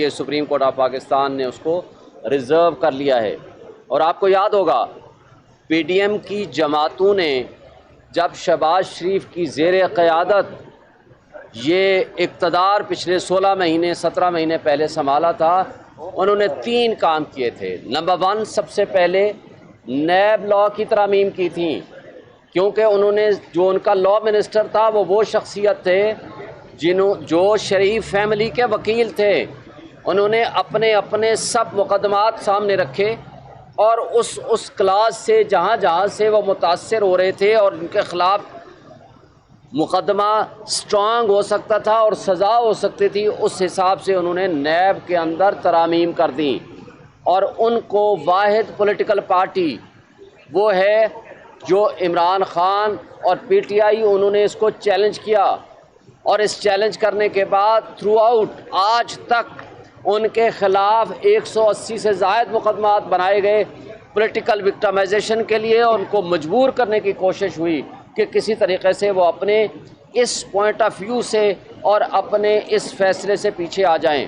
یہ supreme court of Pakistan نے اس کو ریزرو کر لیا ہے۔ اور آپ کو یاد ہوگا پی ڈی ایم کی جماعتوں نے جب شہباز شریف کی زیر قیادت یہ اقتدار پچھلے 16 مہینے 17 مہینے پہلے سنبھالا تھا، انہوں نے 3 کام کیے تھے۔ نمبر 1، سب سے پہلے نیب لاء کی ترامیم کی تھیں، کیونکہ انہوں نے جو ان کا لاء منسٹر تھا وہ شخصیت تھے جو شریف فیملی کے وکیل تھے۔ انہوں نے اپنے سب مقدمات سامنے رکھے اور اس کلاس سے جہاں سے وہ متاثر ہو رہے تھے اور ان کے خلاف مقدمہ سٹرانگ ہو سکتا تھا اور سزا ہو سکتی تھی، اس حساب سے انہوں نے نیب کے اندر ترامیم کر دیں۔ اور ان کو واحد پولیٹیکل پارٹی وہ ہے جو عمران خان اور پی ٹی آئی، انہوں نے اس کو چیلنج کیا، اور اس چیلنج کرنے کے بعد تھرو آؤٹ آج تک ان کے خلاف 180 سے زائد مقدمات بنائے گئے پولیٹیکل وکٹمائزیشن کے لیے، ان کو مجبور کرنے کی کوشش ہوئی کہ کسی طریقے سے وہ اپنے اس پوائنٹ آف ویو سے اور اپنے اس فیصلے سے پیچھے آ جائیں۔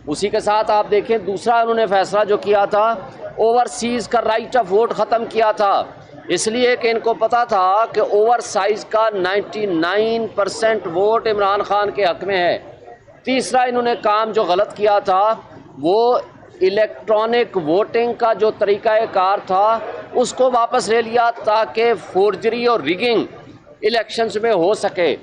اسی کے ساتھ آپ دیکھیں دوسرا انہوں نے فیصلہ جو کیا تھا، اوورسیز کا رائٹ آف ووٹ ختم کیا تھا، اس لیے کہ ان کو پتا تھا کہ اوور سائز کا 99% ووٹ عمران خان کے حق میں ہے۔ تیسرا انہوں نے کام جو غلط کیا تھا وہ الیکٹرانک ووٹنگ کا جو طریقہ کار تھا اس کو واپس لے لیا تاکہ فورجری اور ریگنگ الیکشنز میں ہو سکے۔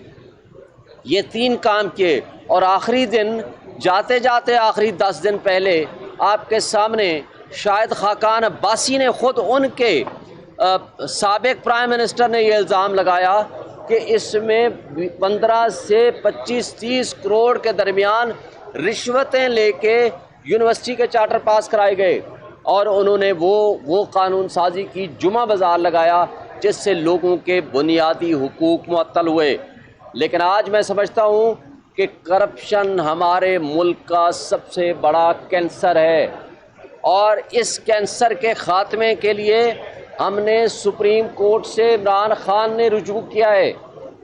یہ 3 کام کیے، اور آخری دن جاتے جاتے آخری 10 دن پہلے آپ کے سامنے شاہد خاقان عباسی نے خود ان کے سابق پرائم منسٹر نے یہ الزام لگایا کہ اس میں 15 سے 25-30 کروڑ کے درمیان رشوتیں لے کے یونیورسٹی کے چارٹر پاس کرائے گئے، اور انہوں نے وہ قانون سازی کی، جمعہ بازار لگایا جس سے لوگوں کے بنیادی حقوق معطل ہوئے۔ لیکن آج میں سمجھتا ہوں کہ کرپشن ہمارے ملک کا سب سے بڑا کینسر ہے، اور اس کینسر کے خاتمے کے لیے ہم نے سپریم کورٹ سے عمران خان نے رجوع کیا ہے،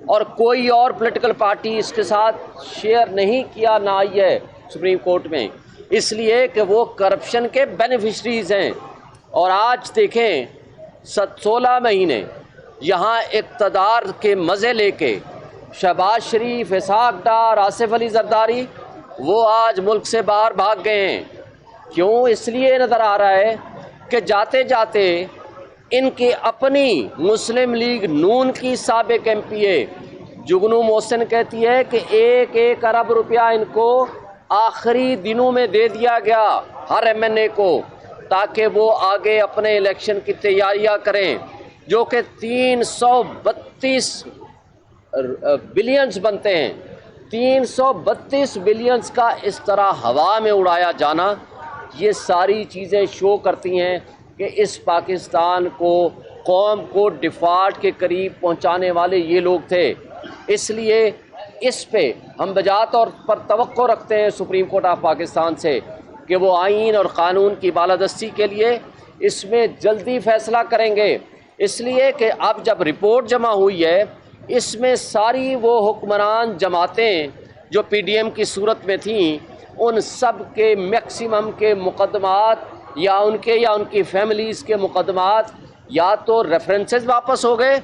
اور کوئی اور پولیٹیکل پارٹی اس کے ساتھ شیئر نہیں کیا، نہ آئی ہے سپریم کورٹ میں، اس لیے کہ وہ کرپشن کے بینیفیشریز ہیں۔ اور آج دیکھیں 16 مہینے یہاں اقتدار کے مزے لے کے شہباز شریف، اسحاق ڈار، آصف علی زرداری وہ آج ملک سے باہر بھاگ گئے ہیں۔ کیوں؟ اس لیے نظر آ رہا ہے کہ جاتے جاتے ان کی اپنی مسلم لیگ نون کی سابق ایم پی اے جگنو محسن کہتی ہے کہ 1 ارب روپیہ ان کو آخری دنوں میں دے دیا گیا ہر ایم این اے کو، تاکہ وہ آگے اپنے الیکشن کی تیاریاں کریں، جو کہ 332 بلینز بنتے ہیں۔ 332 بلینز کا اس طرح ہوا میں اڑایا جانا، یہ ساری چیزیں شو کرتی ہیں کہ اس پاکستان کو، قوم کو ڈیفالٹ کے قریب پہنچانے والے یہ لوگ تھے۔ اس لیے اس پہ ہم بجا طور پر توقع رکھتے ہیں سپریم کورٹ آف پاکستان سے کہ وہ آئین اور قانون کی بالادستی کے لیے اس میں جلدی فیصلہ کریں گے، اس لیے کہ اب جب رپورٹ جمع ہوئی ہے اس میں ساری وہ حکمران جماعتیں جو پی ڈی ایم کی صورت میں تھیں، ان سب کے میکسیمم کے مقدمات یا ان کی فیملیز کے مقدمات یا تو ریفرنسز واپس ہو گئے،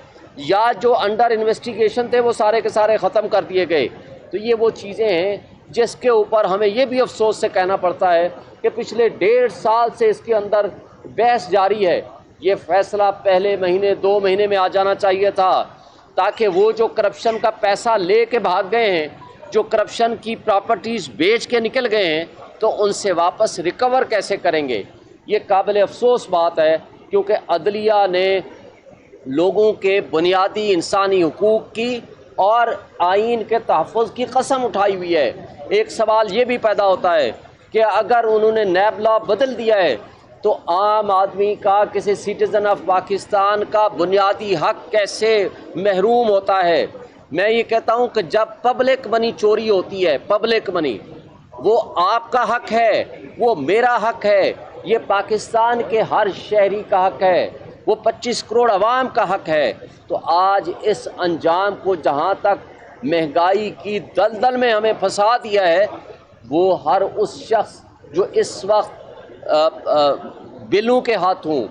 یا جو انڈر انویسٹیگیشن تھے وہ سارے کے سارے ختم کر دیے گئے۔ تو یہ وہ چیزیں ہیں جس کے اوپر ہمیں یہ بھی افسوس سے کہنا پڑتا ہے کہ پچھلے 1.5 سال سے اس کے اندر بحث جاری ہے۔ یہ فیصلہ پہلے مہینے 2 مہینے میں آ جانا چاہیے تھا، تاکہ وہ جو کرپشن کا پیسہ لے کے بھاگ گئے ہیں، جو کرپشن کی پراپرٹیز بیچ کے نکل گئے ہیں، تو ان سے واپس ریکور کیسے کریں گے۔ یہ قابل افسوس بات ہے، کیونکہ عدلیہ نے لوگوں کے بنیادی انسانی حقوق کی اور آئین کے تحفظ کی قسم اٹھائی ہوئی ہے۔ ایک سوال یہ بھی پیدا ہوتا ہے کہ اگر انہوں نے نیب لا بدل دیا ہے تو عام آدمی کا، کسی سٹیزن آف پاکستان کا بنیادی حق کیسے محروم ہوتا ہے۔ میں یہ کہتا ہوں کہ جب پبلک منی چوری ہوتی ہے، پبلک منی، وہ آپ کا حق ہے، وہ میرا حق ہے، یہ پاکستان کے ہر شہری کا حق ہے، وہ 25 کروڑ عوام کا حق ہے۔ تو آج اس انجام کو جہاں تک مہنگائی کی دلدل میں ہمیں پھنسا دیا ہے، وہ ہر اس شخص جو اس وقت بلوں کے ہاتھوں،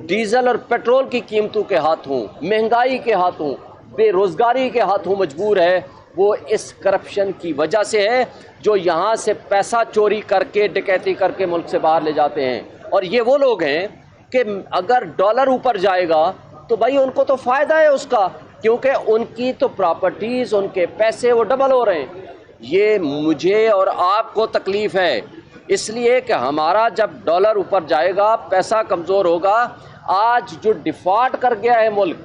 ڈیزل اور پیٹرول کی قیمتوں کے ہاتھوں، مہنگائی کے ہاتھوں، بے روزگاری کے ہاتھوں مجبور ہے، وہ اس کرپشن کی وجہ سے ہے، جو یہاں سے پیسہ چوری کر کے ڈکیتی کر کے ملک سے باہر لے جاتے ہیں۔ اور یہ وہ لوگ ہیں کہ اگر ڈالر اوپر جائے گا تو بھائی ان کو تو فائدہ ہے اس کا، کیونکہ ان کی تو پراپرٹیز، ان کے پیسے وہ ڈبل ہو رہے ہیں۔ یہ مجھے اور آپ کو تکلیف ہے، اس لیے کہ ہمارا جب ڈالر اوپر جائے گا، پیسہ کمزور ہوگا۔ آج جو ڈیفالٹ کر گیا ہے ملک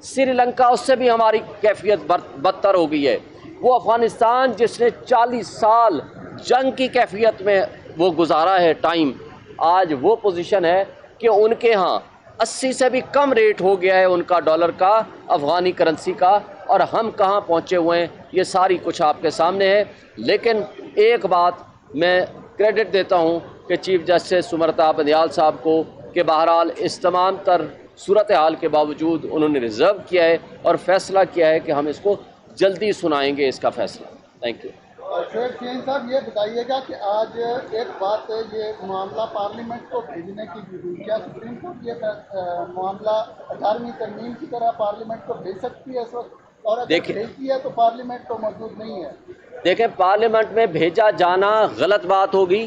سری لنکا، اس سے بھی ہماری کیفیت بدتر ہو گئی ہے۔ وہ افغانستان جس نے 40 سال جنگ کی کیفیت میں وہ گزارا ہے ٹائم، آج وہ پوزیشن ہے کہ ان کے ہاں 80 سے بھی کم ریٹ ہو گیا ہے ان کا ڈالر کا، افغانی کرنسی کا، اور ہم کہاں پہنچے ہوئے ہیں یہ ساری کچھ آپ کے سامنے ہے۔ لیکن ایک بات میں کریڈٹ دیتا ہوں کہ چیف جسٹس سمرتا بندیال صاحب کو، کہ بہرحال اس تمام تر صورتحال کے باوجود انہوں نے ریزرو کیا ہے اور فیصلہ کیا ہے کہ ہم اس کو جلدی سنائیں گے اس کا فیصلہ۔ Thank you. شعیب شہین صاحب، یہ بتائیے گا کہ آج ایک بات ہے، یہ معاملہ پارلیمنٹ کو بھیجنے کی بھی ہوئی، کیا سپریم کورٹ یہ معاملہ 18ویں ترمیم کی طرح پارلیمنٹ کو بھیج سکتی ہے اس وقت، اور اگر بھیجتی ہے تو پارلیمنٹ تو موجود نہیں ہے؟ دیکھیں، پارلیمنٹ میں بھیجا جانا غلط بات ہوگی۔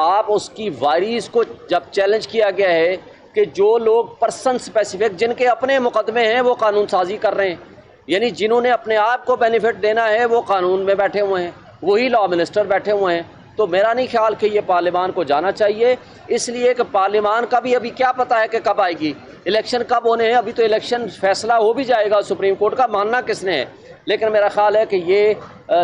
آپ اس کی وائریز کو جب چیلنج کیا گیا ہے کہ جو لوگ پرسن اسپیسیفک جن کے اپنے مقدمے ہیں وہ قانون سازی کر رہے ہیں، یعنی جنہوں نے اپنے آپ کو بینیفٹ دینا ہے وہ قانون میں بیٹھے ہوئے ہیں، وہی لا منسٹر بیٹھے ہوئے ہیں، تو میرا نہیں خیال کہ یہ پارلیمان کو جانا چاہیے، اس لیے کہ پارلیمان کا بھی ابھی کیا پتہ ہے کہ کب آئے گی، الیکشن کب ہونے ہیں، ابھی تو الیکشن فیصلہ ہو بھی جائے گا سپریم کورٹ کا، ماننا کس نے ہے۔ لیکن میرا خیال ہے کہ یہ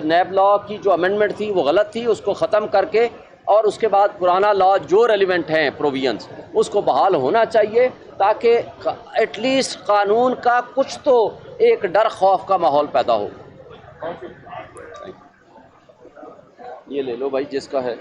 نیب لا کی جو امینڈمنٹ تھی وہ غلط تھی، اس کو ختم کر کے اور اس کے بعد پرانا لا جو ریلیونٹ ہیں پروویژنس اس کو بحال ہونا چاہیے، تاکہ ایٹ لیسٹ قانون کا کچھ تو ایک ڈر خوف کا ماحول پیدا ہو۔ یہ لے لو بھائی جس کا ہے۔